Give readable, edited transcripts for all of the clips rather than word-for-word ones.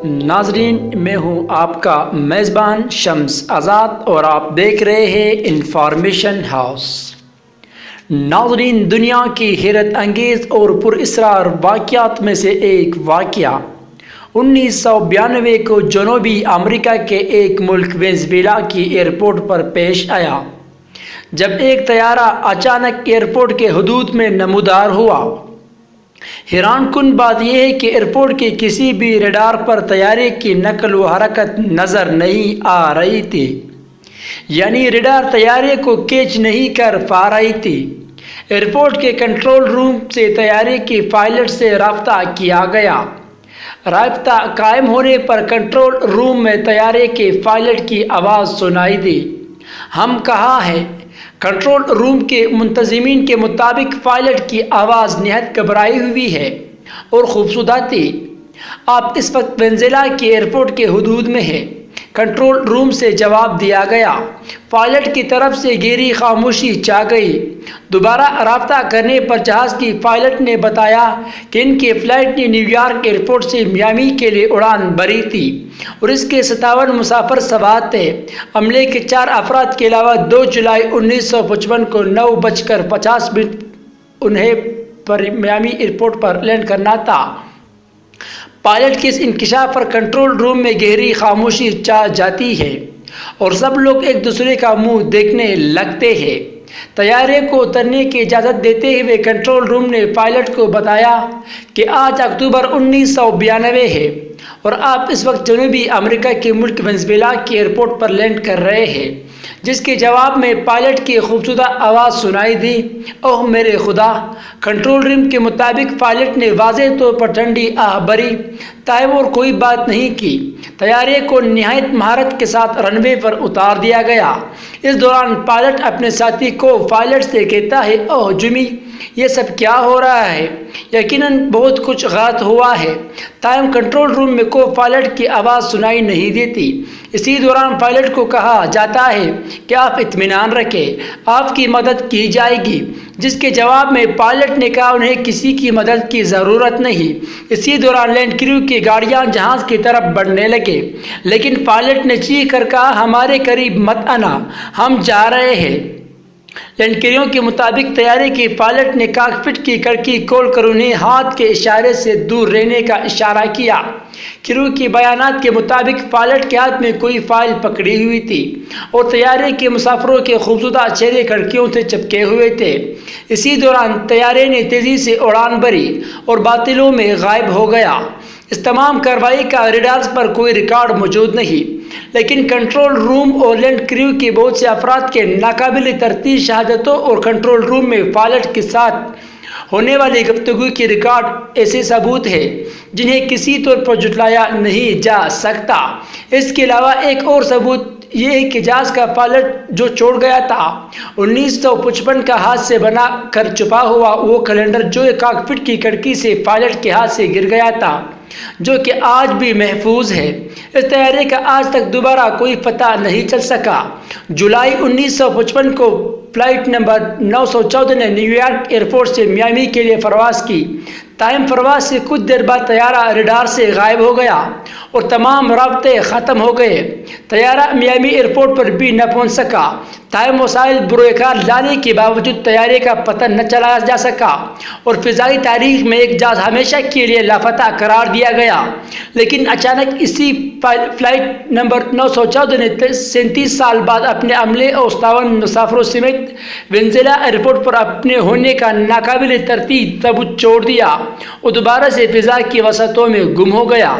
ناظرین، میں ہوں آپ کا میزبان شمس آزاد اور آپ دیکھ رہے ہیں انفارمیشن ہاؤس۔ ناظرین، دنیا کی حیرت انگیز اور پر اسرار واقعات میں سے ایک واقعہ 1992 کو جنوبی امریکہ کے ایک ملک وینزویلا کی ایئرپورٹ پر پیش آیا، جب ایک طیارہ اچانک ایئرپورٹ کے حدود میں نمودار ہوا۔ حیران کن بات یہ ہے کہ ایئرپورٹ کے کسی بھی ریڈار پر طیارے کی نقل و حرکت نظر نہیں آ رہی تھی، یعنی ریڈار طیارے کو کیچ نہیں کر پا رہی تھی۔ ایئرپورٹ کے کنٹرول روم سے طیارے کے پائلٹ سے رابطہ کیا گیا۔ رابطہ قائم ہونے پر کنٹرول روم میں طیارے کے پائلٹ کی آواز سنائی دی۔ ہم کہاں ہیں؟ کنٹرول روم کے منتظمین کے مطابق پائلٹ کی آواز نہایت گھبرائی ہوئی ہے اور خوفزدہ تھی۔ آپ اس وقت وینزویلا کے ایئرپورٹ کے حدود میں ہیں، کنٹرول روم سے جواب دیا گیا۔ پائلٹ کی طرف سے گہری خاموشی چھا گئی۔ دوبارہ رابطہ کرنے پر جہاز کی پائلٹ نے بتایا کہ ان کی فلائٹ نے نیو یارک ایئرپورٹ سے میامی کے لیے اڑان بھری تھی اور اس کے 57 مسافر سوار تھے۔ عملے کے 4 افراد کے علاوہ 2 جولائی 1955 کو 9:50 انہیں میامی ایئرپورٹ پر لینڈ کرنا تھا۔ پائلٹ کے اس انکشاف پر کنٹرول روم میں گہری خاموشی چھا جاتی ہے اور سب لوگ ایک دوسرے کا منہ دیکھنے لگتے ہیں۔ طیارے کو اترنے کی اجازت دیتے ہوئے کنٹرول روم نے پائلٹ کو بتایا کہ آج اکتوبر 1992 ہے اور آپ اس وقت جنوبی امریکہ کے ملک وینزویلا کے ایئرپورٹ پر لینڈ کر رہے ہیں، جس کے جواب میں پائلٹ کی خوفزدہ آواز سنائی دی۔ اوہ میرے خدا! کنٹرول روم کے مطابق پائلٹ نے واضح طور پر ٹھنڈی آہ بھری، تاہم اور کوئی بات نہیں کی۔ طیارے کو نہایت مہارت کے ساتھ رن وے پر اتار دیا گیا۔ اس دوران پائلٹ اپنے ساتھی کو پائلٹ سے کہتا ہے، اوہ جمی، یہ سب کیا ہو رہا ہے؟ یقیناً بہت کچھ غلط ہوا ہے۔ تاہم کنٹرول روم میں کو پائلٹ کی آواز سنائی نہیں دیتی۔ اسی دوران پائلٹ کو کہا جاتا ہے کہ آپ اطمینان رکھیں، آپ کی مدد کی جائے گی، جس کے جواب میں پائلٹ نے کہا انہیں کسی کی مدد کی ضرورت نہیں۔ اسی دوران لینڈ کریو کی گاڑیاں جہاز کی طرف بڑھنے لگے، لیکن پائلٹ نے چیخ کر کہا، ہمارے قریب مت آنا، ہم جا رہے ہیں۔ لینڈ کریو کے مطابق طیارے کے پائلٹ نے کاکپٹ کی کھڑکی کھول کر انہیں ہاتھ کے اشارے سے دور رہنے کا اشارہ کیا۔ کریو کے بیانات کے مطابق پائلٹ کے ہاتھ میں کوئی فائل پکڑی ہوئی تھی اور طیارے کے مسافروں کے خوفزدہ چہرے کھڑکیوں سے چپکے ہوئے تھے۔ اسی دوران طیارے نے تیزی سے اڑان بھری اور بادلوں میں غائب ہو گیا۔ اس تمام کارروائی کا ریڈارز پر کوئی ریکارڈ موجود نہیں، لیکن کنٹرول روم اور لینڈ کریو کے بہت سے افراد کے ناقابل تردید شہادتوں اور کنٹرول روم میں پائلٹ کے ساتھ ہونے والی گفتگو کے ریکارڈ ایسے ثبوت ہیں جنہیں کسی طور پر جھٹلایا نہیں جا سکتا۔ اس کے علاوہ ایک اور ثبوت یہ ہے کہ جہاز کا پائلٹ جو چھوڑ گیا تھا 1955 کا ہاتھ سے بنا کر چھپا ہوا وہ کیلنڈر، جو ایک کاکپٹ کی کھڑکی سے پائلٹ کے ہاتھ سے گر گیا تھا، جو کہ آج بھی محفوظ ہے۔ اس طیارے کا آج تک دوبارہ کوئی پتہ نہیں چل سکا۔ جولائی 1955 کو فلائٹ نمبر 914 نے نیو یارک ایئرپورٹ سے میامی کے لیے پرواز کی، تاہم پرواز سے کچھ دیر بعد طیارہ ریڈار سے غائب ہو گیا اور تمام رابطے ختم ہو گئے۔ طیارہ میامی ایئرپورٹ پر بھی نہ پہنچ سکا، تاہم وسائل بروئے کار لانے کے باوجود طیارے کا پتہ نہ چلایا جا سکا اور فضائی تاریخ میں ایک جہاز ہمیشہ کے لیے لاپتہ قرار دیا گیا۔ لیکن اچانک اسی فلائٹ نمبر 914 نے 37 سال بعد اپنے عملے اور 57 مسافروں سمیت وینزویلا ایئرپورٹ پر اپنے ہونے کا ناقابل تردید ثبوت چھوڑ دیا اور دوبارہ سے فضا کی وسعتوں میں گم ہو گیا۔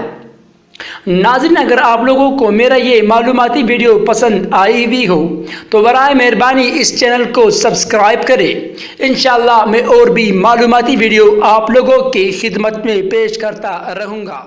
ناظرین، اگر آپ لوگوں کو میرا یہ معلوماتی ویڈیو پسند آئی ہوئی ہو تو برائے مہربانی اس چینل کو سبسکرائب کریں۔ انشاءاللہ میں اور بھی معلوماتی ویڈیو آپ لوگوں کی خدمت میں پیش کرتا رہوں گا۔